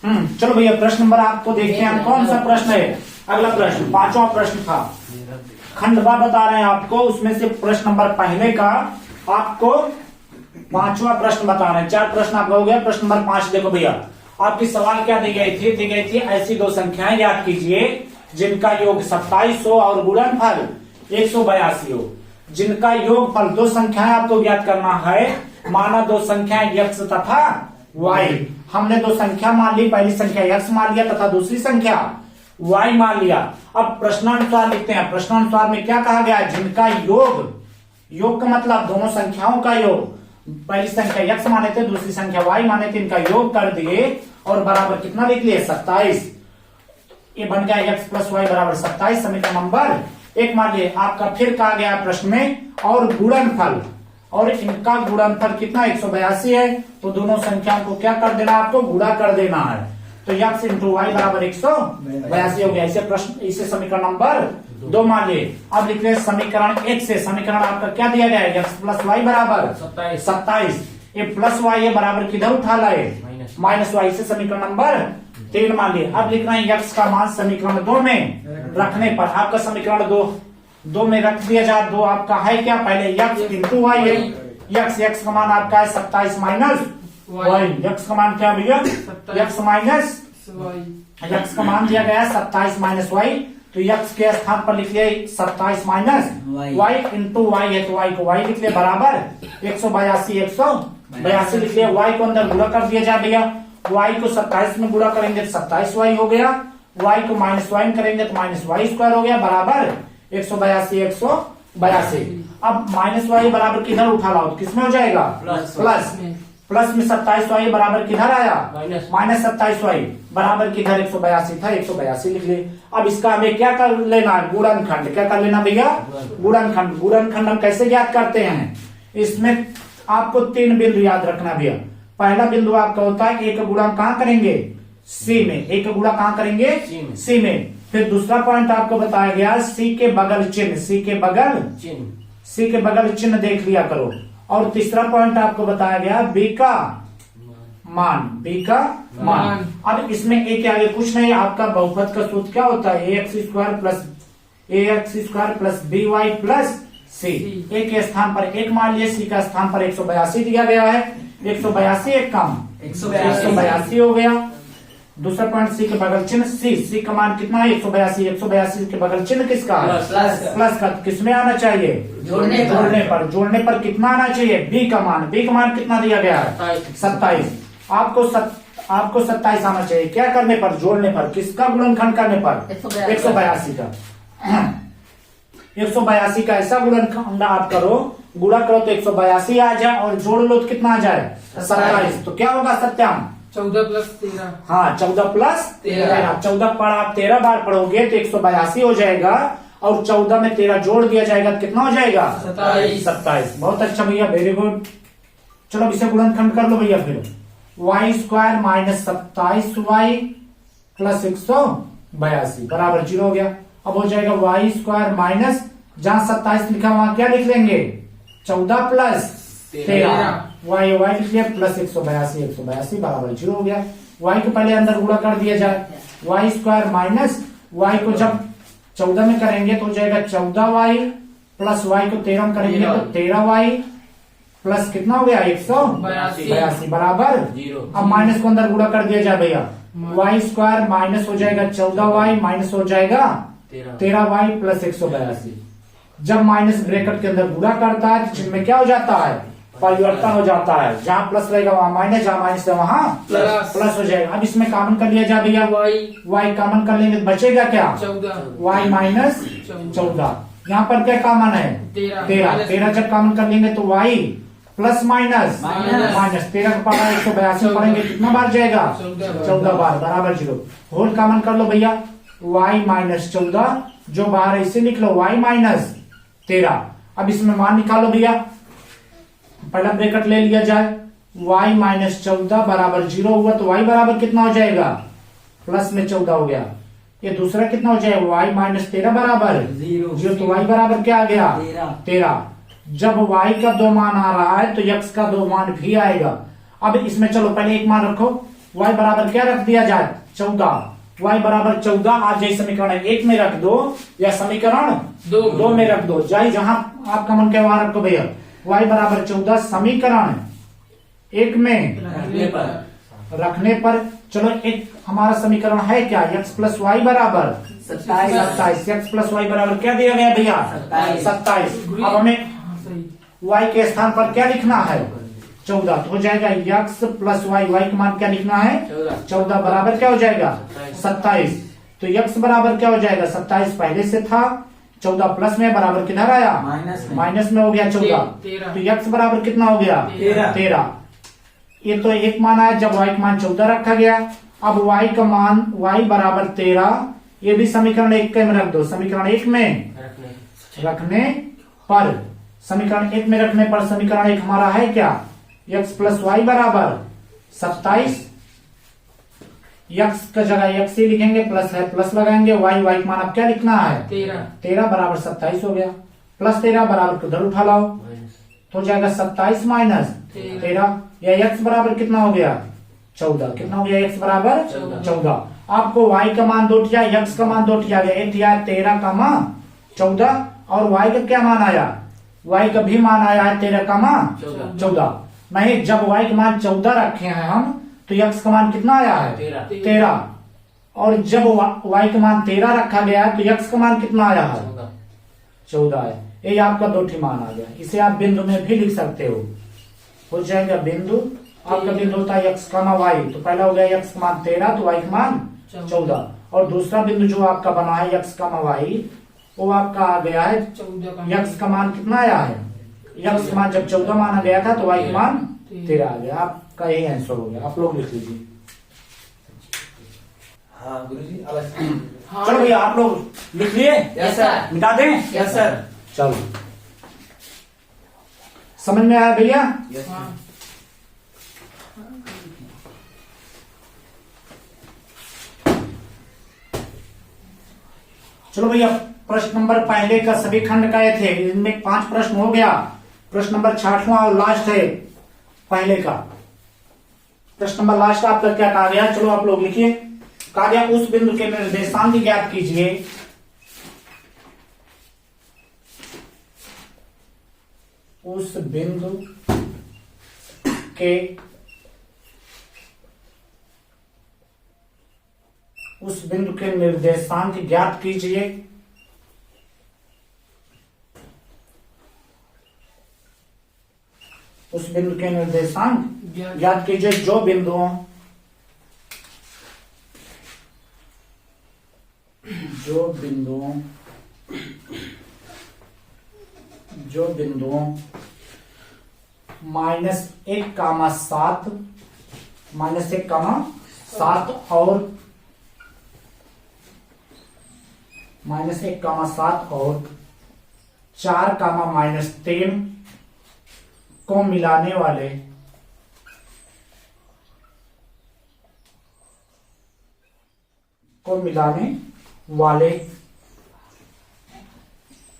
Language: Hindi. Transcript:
चलो भैया प्रश्न नंबर आपको देखते हैं हम कौन सा प्रश्न है। अगला प्रश्न पांचवा प्रश्न था, खंडवा बता रहे हैं आपको, उसमें से प्रश्न नंबर पहले का आपको पांचवा प्रश्न बता रहे हैं। चार प्रश्न आपका हो गया, प्रश्न नंबर 5 देखो भैया, आपकी सवाल क्या दी गई थी? दी गई थी ऐसी दो संख्याएं याद कीजिए जिनका योग 27 हो और गुणनफल 182 हो। जिनका योगफल दो संख्याएं आपको ज्ञात करना है, माना दो संख्याएं x तथा y। हमने दो संख्या मान ली, पहली संख्या x मान लिया तथा दूसरी संख्या y मान लिया। अब प्रश्नानुसार लिखते हैं। प्रश्नानुसार में क्या कहा गया है? जिनका योग का मतलब दोनों संख्याओं का योग, पहली संख्या x माने थे, दूसरी संख्या y माने थे, इनका योग कर दिए और बराबर कितना लिख लिए? 27। ये बन गया x प्लस वाई बराबर 27, समीकरण नंबर 1 मान लिए। आपका फिर कहा गया प्रश्न में और गुणनफल, और इनका गुणनफल कितना? 182 है, तो दोनों संख्याओं को क्या कर देना? आपको गुणा कर देना है। तो x इंटू वाई बराबर 182 हो गया। इसे प्रश्न, इसे समीकरण नंबर 2 मान लिए। अब लिख रहे समीकरण 1 से, समीकरण आपका क्या दिया गया है? x प्लस वाई बराबर 27। ये प्लस वाई है बराबर किधर उठा लाए? Minus y. से समीकरण नंबर 3 मान लिए। अब लिख रहे हैं x का मान समीकरण 2 में रखने पर आपका समीकरण 2 में रख दिया जाए। 2 आपका है क्या? पहले x इंटू वाई है। x का मान आपका है 27 माइनस वाई। x का मान क्या भैया? x माइनस x का मान दिया गया है 27 माइनस वाई, तो x के स्थान पर लिख लिया 27 माइनस वाई इंटू वाई है, तो y को y लिख लिया बराबर 182 लिख लिया। y को अंदर गुणा कर दिया जाए भैया। y को 27 में गुणा करेंगे तो 27 y हो गया, y को माइनस वाई में करेंगे तो माइनस वाई स्क्वायर हो गया बराबर 182। अब माइनस वाई बराबर किधर उठा लाओ? किसमें हो जाएगा? प्लस में 27 वाई बराबर किधर आया? माइनस 27 वाई बराबर किधर? 182 था, 182 लिख लिए। अब इसका हमें क्या कर लेना है? गुणनखंड। क्या कर लेना भैया? गुणनखंड। गुणनखंड हम कैसे ज्ञात करते हैं? इसमें आपको 3 बिंदु याद रखना भैया। पहला बिंदु आपका होता है एक गुणा कहाँ करेंगे? सी में। एक गुणा कहाँ करेंगे? सी में। फिर दूसरा पॉइंट आपको बताया गया सी के बगल चिन्ह, सी के बगल चिन्ह देख लिया करो। और तीसरा पॉइंट आपको बताया गया बी का मान। अब इसमें ए के आगे कुछ नहीं, आपका बहुपद का सूत्र क्या होता है? ए x square plus B Y plus सी। ए के स्थान पर 1 मान लिया, सी का स्थान पर 182 दिया गया है। 182 एक कम 182 हो गया। दूसरा पॉइंट सी के बगल चिन्ह, सी का मान कितना है? 182 के बगल चिन्ह किसका? प्लस का। किसमें आना चाहिए? जोड़ने पर कितना आना चाहिए? बी का मान कितना दिया गया है? 27। आपको 27 आना चाहिए। क्या करने पर? जोड़ने पर। किसका गुणनखंड करने पर? 182 का। 182 का ऐसा गुणनखंड आप करो, गुणा करो तो 182 आ जाए और जोड़ लो तो कितना आ जाए? 27। तो क्या होगा सत्याम? 14 प्लस 13। हाँ, 14 प्लस 13। 14 पर आप 13 बार पढ़ोगे तो 182 हो जाएगा, और 14 में 13 जोड़ दिया जाएगा तो कितना हो जाएगा? 27। बहुत अच्छा भैया, वेरी गुड। चलो इसे गुणनखंड कर लो भैया। फिर y square minus 27 y plus 182 बराबर 0 हो गया। अब हो जाएगा वाई स्क्वायर माइनस, जहां 27 लिखा वहां क्या लिख लेंगे? 14 प्लस 13 वाई लिख लिया प्लस 182 बराबर 0 हो गया। वाई को पहले अंदर गुणा कर दिया जाए। वाई स्क्वायर माइनस वाई को जब 14 में करेंगे तो हो जाएगा 14 वाई प्लस वाई को 13 में करेंगे तो 13 वाई प्लस कितना हो गया? 182 बराबर 0। अब माइनस को अंदर गुणा कर दिया जाए भैया। वाई स्क्वायर माइनस हो जाएगा 14 वाई माइनस हो जाएगा 13 वाई प्लस 182। जब माइनस ब्रैकेट के अंदर गुणा करता है तो चिन्ह में क्या हो जाता है? परिवर्तन हो जाता है। जहाँ प्लस रहेगा वहाँ माइनस, जहाँ माइनस है वहाँ प्लस हो जाएगा। अब इसमें कॉमन कर लिया जाए भैया। वाई कॉमन कर लेंगे तो बचेगा क्या? 14 वाई माइनस 14। यहाँ पर क्या कॉमन है? 13 जब कॉमन कर लेंगे तो वाई प्लस माइनस 13 का पावर 182 पढ़ेंगे कितना बार जाएगा? 14 बार बराबर 0। होल कॉमन कर लो भैया। वाई माइनस 14 जो बाहर है इसे लिख लो वाई माइनस 13। अब इसमें मान निकालो भैया। पहला ब्रैकेट ले लिया जाए। y माइनस 14 बराबर 0 हुआ तो y बराबर कितना हो जाएगा? प्लस में 14 हो गया। ये दूसरा कितना हो जाएगा? y माइनस 13 बराबर 0, तो y बराबर क्या आ गया? 13। जब y का 2 मान आ रहा है तो x का 2 मान भी आएगा। अब इसमें चलो पहले एक मान रखो, y बराबर क्या रख दिया जाए 14, y बराबर 14 आप जैसे समीकरण 1 में रख दो या समीकरण 2 में रख दो, जाए जहां आपका मन के वहां रखो भैया। y बराबर 14 समीकरण 1 में रखने पर चलो एक हमारा समीकरण है क्या, x प्लस वाई बराबर 27, x प्लस वाई बराबर क्या दिया गया भैया 27। अब हमें y के स्थान पर क्या लिखना है 14, तो हो जाएगा x प्लस वाई, y का मान क्या लिखना है 14 बराबर क्या हो जाएगा 27। तो x बराबर क्या हो जाएगा 27 पहले से था, 14 प्लस में बराबर किधर आया माइनस में हो गया 14, तो x बराबर कितना हो गया 13। ये तो एक मान आया जब y का मान 14 रखा गया। अब y का मान y बराबर 13, ये भी समीकरण 1 में रख दो, समीकरण 1 में रखने पर समीकरण 1 हमारा है क्या x प्लस वाई बराबर 27, x का जगह x ही लिखेंगे, प्लस है प्लस लगाएंगे, y का मान अब क्या लिखना है 13 बराबर 27 हो गया, प्लस 13 बराबर तो उधर उठा लाओ तो हो जाएगा 27 माइनस 13, या x बराबर कितना हो गया 14, कितना हो गया x बराबर 14। आपको y का मान 2 ठिया, x का मान 2 ठिया गया, एक ठिया 13 का मान 14 और y का क्या मान आया, y का भी मान आया है 13 का मान 14। नहीं, जब y का मान 14 रखे हैं हम तो x का मान कितना आया है 13, और जब y का मान 13 रखा गया है तो x का मान कितना आया है 14 है। ये आपका 2 ठी मान आ गया, इसे आप बिंदु में भी लिख सकते हो जाएगा बिंदु, आपका बिंदु होता है x का y, तो पहला हो गया x का मान 13 तो y का मान 14, और दूसरा बिंदु जो आपका बना है x का y वो आपका आ गया है x का मान कितना आया है, x का मान जब 14 माना गया था तो y का मान 13 आ गया। आपका यही आंसर हो गया, आप लोग लिख लीजिए। हाँ गुरुजी चलो भैया आप लोग लिख लिए, यस सर, मिटा दें यस सर, चलो समझ में आया भैया। यस चलो भैया प्रश्न नंबर पहले का सभी खंड का ये थे, इनमें 5 प्रश्न हो गया, प्रश्न नंबर 6वां और लास्ट है पहले का प्रश्न नंबर लास्ट आपका क्या कहा गया, चलो आप लोग लिखिए। कहा गया उस बिंदु के निर्देशांक ज्ञात कीजिए उस बिंदु के निर्देशांक ज्ञात कीजिए उस बिंदु के निर्देशांक ज्ञात कीजिए जो बिंदुओं -1, -1, और -1, और 4, -3 को मिलाने वाले